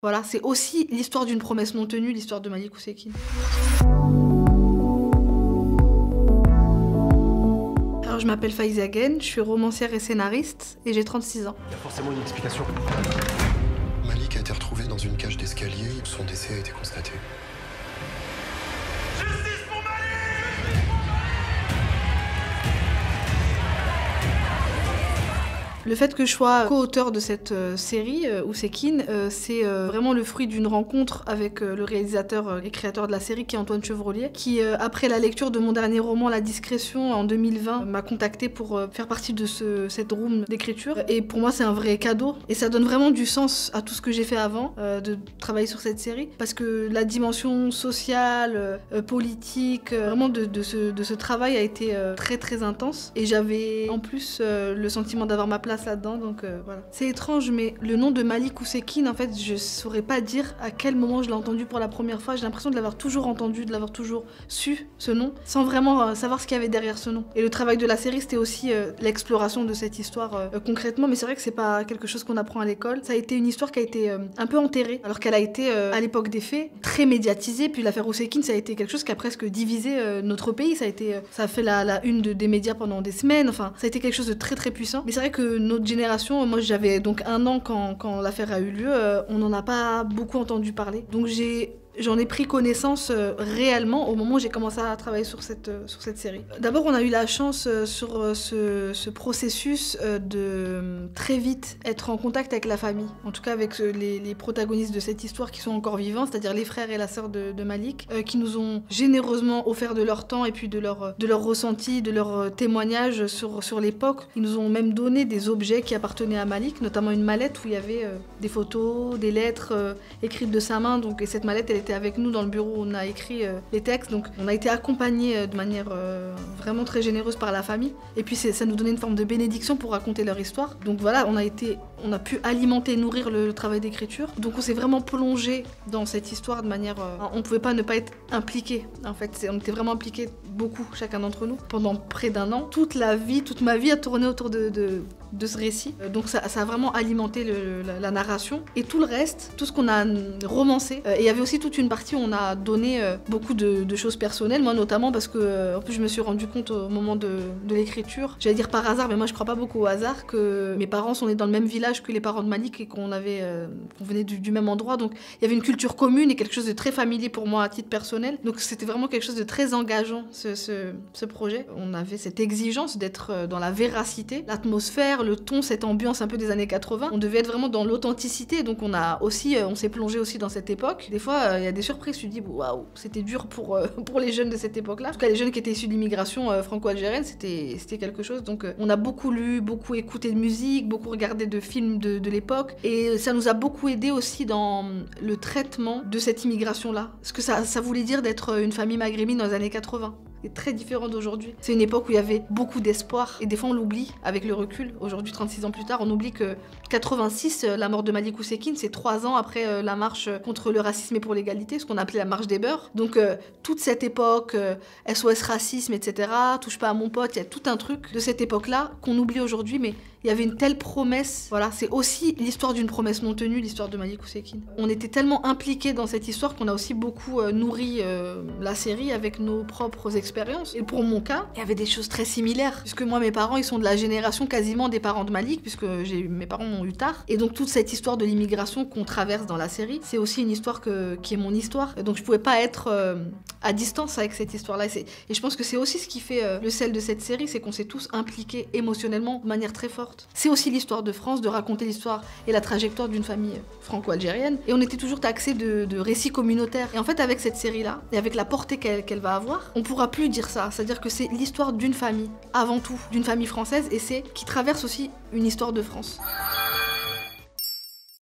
Voilà, c'est aussi l'histoire d'une promesse non tenue, l'histoire de Malik Oussekine. Alors je m'appelle Faiza Guène, je suis romancière et scénariste et j'ai 36 ans. Il y a forcément une explication. Malik a été retrouvé dans une cage d'escalier, son décès a été constaté. Le fait que je sois co-auteur de cette série, Oussekine, c'est vraiment le fruit d'une rencontre avec le réalisateur et créateur de la série, qui est Antoine Chevrollier, qui, après la lecture de mon dernier roman, La Discrétion, en 2020, m'a contacté pour faire partie de cette room d'écriture. Et pour moi, c'est un vrai cadeau. Et ça donne vraiment du sens à tout ce que j'ai fait avant, de travailler sur cette série. Parce que la dimension sociale, politique, vraiment de ce travail a été très très intense. Et j'avais en plus le sentiment d'avoir ma place là-dedans, donc voilà. C'est étrange, mais le nom de Malik Oussekine, en fait, je saurais pas dire à quel moment je l'ai entendu pour la première fois. J'ai l'impression de l'avoir toujours entendu, de l'avoir toujours su, ce nom, sans vraiment savoir ce qu'il y avait derrière ce nom. Et le travail de la série, c'était aussi l'exploration de cette histoire concrètement, mais c'est vrai que c'est pas quelque chose qu'on apprend à l'école. Ça a été une histoire qui a été un peu enterrée, alors qu'elle a été, à l'époque des faits, très médiatisée. Puis l'affaire Oussekine, ça a été quelque chose qui a presque divisé notre pays. Ça a fait la une des médias pendant des semaines. Enfin, ça a été quelque chose de très très puissant. Mais c'est vrai que notre génération, moi j'avais donc 1 an quand l'affaire a eu lieu, on n'en a pas beaucoup entendu parler. Donc j'en ai pris connaissance réellement au moment où j'ai commencé à travailler sur cette série. D'abord, on a eu la chance sur ce processus de très vite être en contact avec la famille. En tout cas avec les protagonistes de cette histoire qui sont encore vivants, c'est-à-dire les frères et la sœur de Malik, qui nous ont généreusement offert de leur temps et puis de leur ressenti, de leur témoignage sur l'époque. Ils nous ont même donné des objets qui appartenaient à Malik, notamment une mallette où il y avait des photos, des lettres écrites de sa main. Et cette mallette, elle était avec nous dans le bureau où on a écrit les textes, donc on a été accompagnés de manière vraiment très généreuse par la famille, et puis ça nous donnait une forme de bénédiction pour raconter leur histoire. Donc voilà, on a pu alimenter, nourrir le travail d'écriture, donc on s'est vraiment plongé dans cette histoire de manière... on pouvait pas ne pas être impliqué, en fait, on était vraiment impliqués, beaucoup, chacun d'entre nous, pendant près d'1 an. Toute ma vie a tourné autour de ce récit, donc ça a vraiment alimenté la narration, et tout le reste, tout ce qu'on a romancé, et il y avait aussi toute une partie où on a donné beaucoup de choses personnelles, moi notamment parce que en plus je me suis rendu compte au moment de l'écriture, j'allais dire par hasard, mais moi je crois pas beaucoup au hasard, que mes parents sont nés dans le même village que les parents de Malik et qu'on venait du même endroit, donc il y avait une culture commune et quelque chose de très familier pour moi à titre personnel, donc c'était vraiment quelque chose de très engageant ce projet. On avait cette exigence d'être dans la véracité, l'atmosphère, le ton, cette ambiance un peu des années 80, on devait être vraiment dans l'authenticité, donc on s'est plongé aussi dans cette époque. Des fois il y a des surprises, tu te dis waouh, c'était dur pour les jeunes de cette époque-là. En tout cas, les jeunes qui étaient issus de l'immigration franco-algérienne, c'était quelque chose. Donc on a beaucoup lu, beaucoup écouté de musique, beaucoup regardé de films de l'époque, et ça nous a beaucoup aidé aussi dans le traitement de cette immigration-là. Ce que ça voulait dire d'être une famille maghrébine dans les années 80. C'est très différent d'aujourd'hui. C'est une époque où il y avait beaucoup d'espoir, et des fois on l'oublie avec le recul. Aujourd'hui, 36 ans plus tard, on oublie que 86, la mort de Malik Oussekine, c'est 3 ans après la marche contre le racisme et pour l'égalité, ce qu'on appelait la marche des beurs. Donc toute cette époque, SOS racisme, etc., touche pas à mon pote, il y a tout un truc de cette époque-là qu'on oublie aujourd'hui, mais il y avait une telle promesse. Voilà, c'est aussi l'histoire d'une promesse non tenue, l'histoire de Malik Oussekine. On était tellement impliqués dans cette histoire qu'on a aussi beaucoup nourri la série avec nos propres expériences. Et pour mon cas, il y avait des choses très similaires, puisque moi, mes parents, ils sont de la génération quasiment des parents de Malik, puisque mes parents m'ont eu tard. Et donc toute cette histoire de l'immigration qu'on traverse dans la série, c'est aussi une histoire qui est mon histoire. Donc je pouvais pas être à distance avec cette histoire-là. Et je pense que c'est aussi ce qui fait le sel de cette série, c'est qu'on s'est tous impliqués émotionnellement de manière très forte. C'est aussi l'histoire de France, de raconter l'histoire et la trajectoire d'une famille franco-algérienne. Et on était toujours taxés de récits communautaires. Et en fait, avec cette série-là, et avec la portée qu'elle va avoir, on pourra plus dire ça. C'est-à-dire que c'est l'histoire d'une famille, avant tout, d'une famille française, et qui traverse aussi une histoire de France.